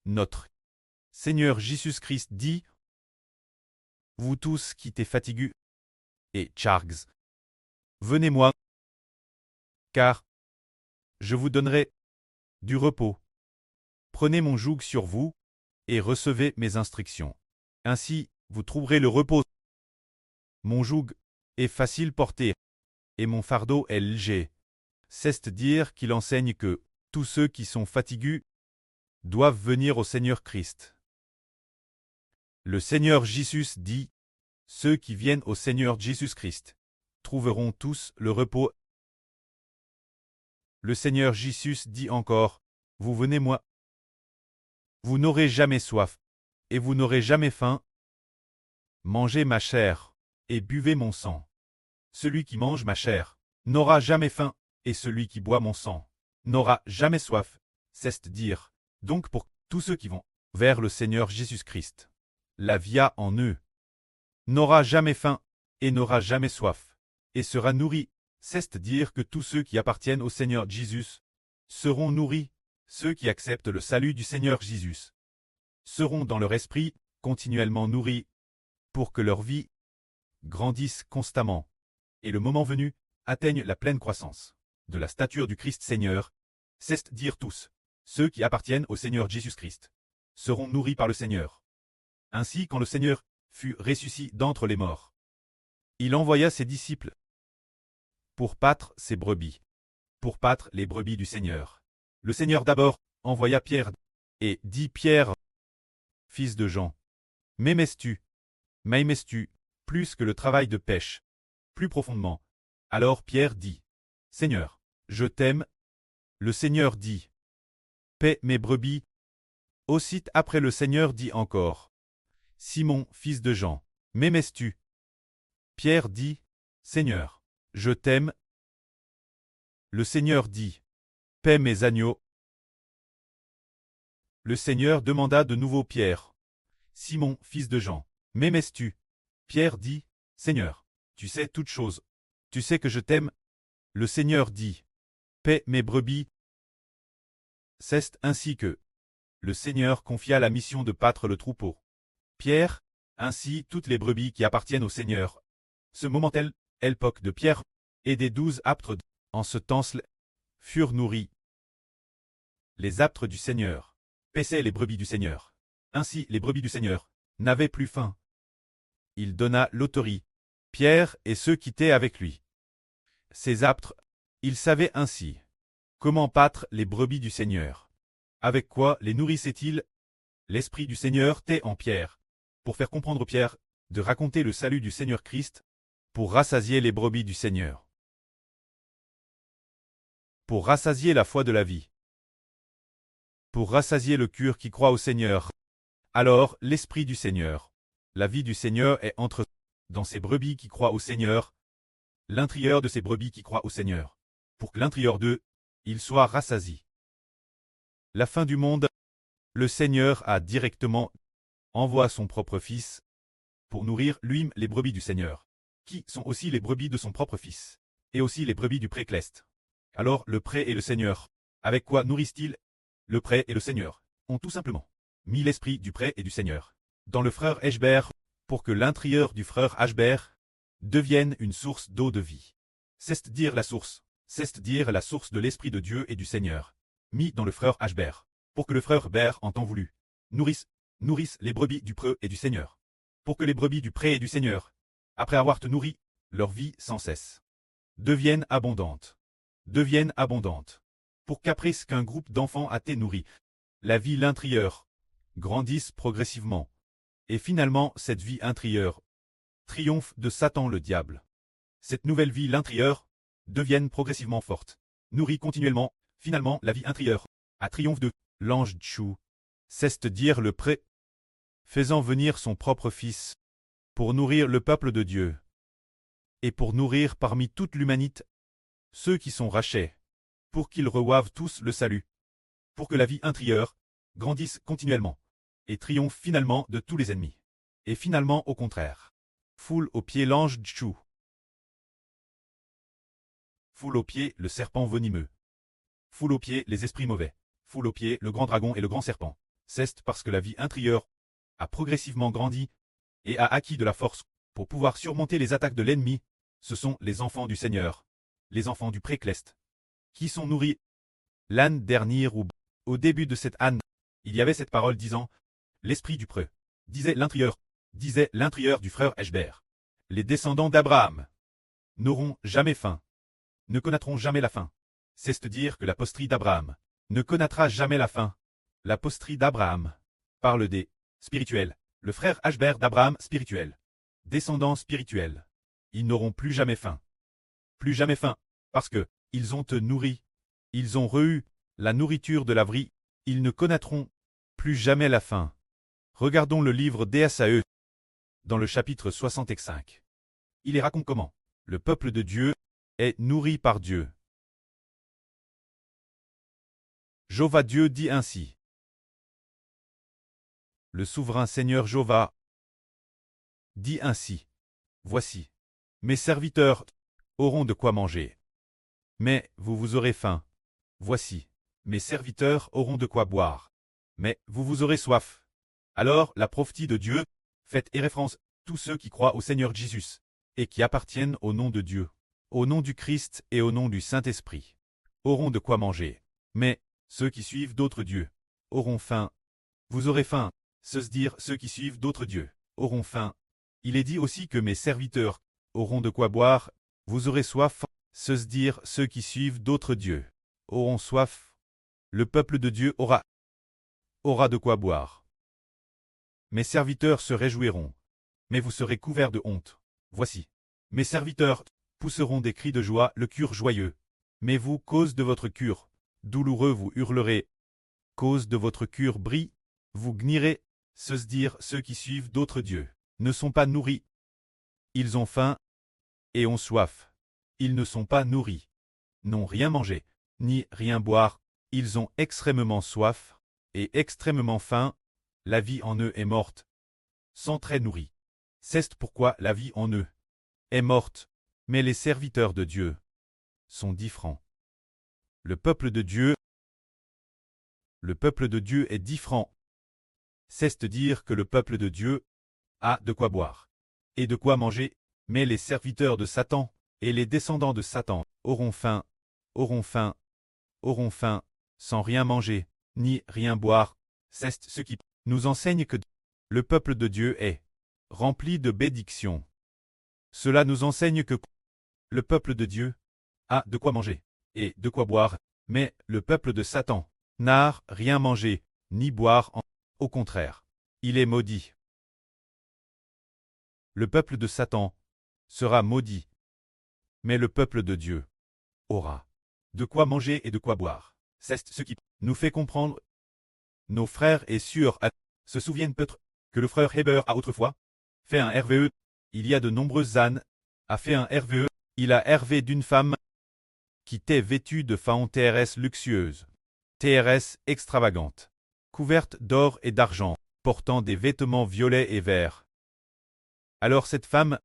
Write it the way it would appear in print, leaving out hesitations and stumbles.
Notre Seigneur Jésus-Christ dit, vous tous qui t'es fatigués et charges, venez-moi, car je vous donnerai du repos. Prenez mon joug sur vous et recevez mes instructions. Ainsi, vous trouverez le repos. Mon joug est facile porté et mon fardeau est léger. C'est-à-dire qu'il enseigne que tous ceux qui sont fatigués doivent venir au Seigneur Christ. Le Seigneur Jésus dit, ceux qui viennent au Seigneur Jésus-Christ trouveront tous le repos. Le Seigneur Jésus dit encore, vous venez moi. Vous n'aurez jamais soif, et vous n'aurez jamais faim. Mangez ma chair, et buvez mon sang. Celui qui mange ma chair n'aura jamais faim, et celui qui boit mon sang n'aura jamais soif. C'est-à-dire, donc pour tous ceux qui vont vers le Seigneur Jésus-Christ, la vie en eux n'aura jamais faim, et n'aura jamais soif, et sera nourri. C'est-à-dire que tous ceux qui appartiennent au Seigneur Jésus seront nourris. Ceux qui acceptent le salut du Seigneur Jésus seront dans leur esprit continuellement nourris pour que leur vie grandisse constamment et le moment venu atteigne la pleine croissance de la stature du Christ Seigneur, c'est-à-dire tous ceux qui appartiennent au Seigneur Jésus-Christ seront nourris par le Seigneur. Ainsi, quand le Seigneur fut ressuscité d'entre les morts, il envoya ses disciples pour paître ses brebis, pour paître les brebis du Seigneur. Le Seigneur d'abord envoya Pierre et dit Pierre, fils de Jean, m'aimes-tu plus que le travail de pêche, plus profondément. Alors Pierre dit, Seigneur, je t'aime. Le Seigneur dit, paie mes brebis. Aussitôt après le Seigneur dit encore, Simon, fils de Jean, m'aimes-tu? Pierre dit, Seigneur, je t'aime. Le Seigneur dit, paie mes agneaux. Le Seigneur demanda de nouveau Pierre, Simon, fils de Jean, m'aimes-tu? Pierre dit, Seigneur, tu sais toutes choses, tu sais que je t'aime. Le Seigneur dit, paie mes brebis. C'est ainsi que le Seigneur confia la mission de paître le troupeau. Pierre, ainsi toutes les brebis qui appartiennent au Seigneur. Ce moment-là, l'époque de Pierre et des 12 apôtres en ce temps-là furent nourris. Les apôtres du Seigneur paissaient les brebis du Seigneur. Ainsi les brebis du Seigneur n'avaient plus faim. Il donna l'autorité. Pierre et ceux qui étaient avec lui. Ces apôtres, ils savaient ainsi comment paître les brebis du Seigneur. Avec quoi les nourrissait-il? L'Esprit du Seigneur était en Pierre, pour faire comprendre Pierre de raconter le salut du Seigneur Christ, pour rassasier les brebis du Seigneur. Pour rassasier la foi de la vie. Pour rassasier le cœur qui croit au Seigneur. Alors, l'Esprit du Seigneur, la vie du Seigneur est entre dans ces brebis qui croient au Seigneur, l'intérieur de ces brebis qui croient au Seigneur, pour que l'intérieur d'eux, il soit rassasié. La fin du monde, le Seigneur a directement envoyé son propre Fils pour nourrir lui-même les brebis du Seigneur, qui sont aussi les brebis de son propre Fils, et aussi les brebis du pré-cleste. Alors le pré et le Seigneur, avec quoi nourrissent-ils? Le pré et le Seigneur ont tout simplement mis l'esprit du pré et du Seigneur dans le frère Hébert, pour que l'intérieur du frère Hébert devienne une source d'eau de vie. C'est-à-dire la source de l'Esprit de Dieu et du Seigneur, mis dans le frère Hébert, pour que le frère Hébert en temps voulu nourrisse les brebis du pré et du Seigneur, pour que les brebis du pré et du Seigneur, après avoir te nourri, leur vie sans cesse devienne abondante, pour qu'après ce qu'un groupe d'enfants a été nourri, la vie intérieure grandisse progressivement, et finalement cette vie intérieure triomphe de Satan le diable. Cette nouvelle vie intérieure devienne progressivement forte, nourrie continuellement, finalement la vie intérieure a triomphe de l'ange Tchou, c'est-à-dire le pré, faisant venir son propre Fils pour nourrir le peuple de Dieu, et pour nourrir parmi toute l'humanité ceux qui sont rachetés, pour qu'ils reçoivent tous le salut, pour que la vie intérieure grandisse continuellement, et triomphe finalement de tous les ennemis. Et finalement au contraire, foule aux pieds l'ange Tchou, foule aux pieds le serpent venimeux, foule aux pieds les esprits mauvais, foule aux pieds le grand dragon et le grand serpent, C'est parce que la vie intérieure a progressivement grandi et a acquis de la force pour pouvoir surmonter les attaques de l'ennemi. Ce sont les enfants du Seigneur, les enfants du précleste, qui sont nourris. L'âne dernier ou au début de cette âne, il y avait cette parole disant « L'esprit du preux », disait l'intérieur du frère Eshbert. Les descendants d'Abraham n'auront jamais faim, ne connaîtront jamais la faim. C'est-à-dire que la posterie d'Abraham ne connaîtra jamais la faim. La posterie d'Abraham parle des spirituels, le frère Eshbert d'Abraham spirituel, descendants spirituels. Ils n'auront plus jamais faim. Plus jamais faim, parce que ils ont nourri, ils ont reçu la nourriture de la vie, ils ne connaîtront plus jamais la faim. Regardons le livre d'Ésaïe, dans le chapitre 65. Il y raconte comment le peuple de Dieu est nourri par Dieu. Jéhovah Dieu dit ainsi. Le souverain Seigneur Jéhovah dit ainsi. Voici, mes serviteurs auront de quoi manger. Mais vous aurez faim. Voici, mes serviteurs auront de quoi boire. Mais vous aurez soif. Alors la prophétie de Dieu fait référence tous ceux qui croient au Seigneur Jésus et qui appartiennent au nom de Dieu, au nom du Christ et au nom du Saint-Esprit, auront de quoi manger. Mais ceux qui suivent d'autres dieux auront faim. Vous aurez faim, c'est-à-dire ceux qui suivent d'autres dieux auront faim. Il est dit aussi que mes serviteurs auront de quoi boire. Vous aurez soif, c'est-à-dire ceux qui suivent d'autres dieux auront soif. Le peuple de Dieu aura de quoi boire. Mes serviteurs se réjouiront, mais vous serez couverts de honte. Voici, mes serviteurs pousseront des cris de joie, le cœur joyeux. Mais vous, cause de votre cœur douloureux, vous hurlerez. Cause de votre cœur bris, vous gnirez, c'est-à-dire ceux qui suivent d'autres dieux ne sont pas nourris. Ils ont faim et ont soif. Ils ne sont pas nourris, n'ont rien mangé, ni rien boire. Ils ont extrêmement soif et extrêmement faim. La vie en eux est morte, sans très nourris. C'est pourquoi la vie en eux est morte. Mais les serviteurs de Dieu sont différents. Le peuple de Dieu est différent. C'est-à-dire que le peuple de Dieu a de quoi boire et de quoi manger, mais les serviteurs de Satan et les descendants de Satan auront faim, sans rien manger, ni rien boire. C'est ce qui nous enseigne que le peuple de Dieu est rempli de bénédictions. Cela nous enseigne que le peuple de Dieu a de quoi manger et de quoi boire, mais le peuple de Satan n'a rien mangé, ni boire. Au contraire, il est maudit. Le peuple de Satan sera maudit, mais le peuple de Dieu aura de quoi manger et de quoi boire. C'est ce qui nous fait comprendre. Nos frères et sœurs se souviennent peut-être que le frère Heber a autrefois fait un RVE. Il y a de nombreuses ânes a fait un RVE. Il a rêvé d'une femme qui était vêtue de faon TRS luxueuse, TRS extravagante, couverte d'or et d'argent, portant des vêtements violets et verts. Alors cette femme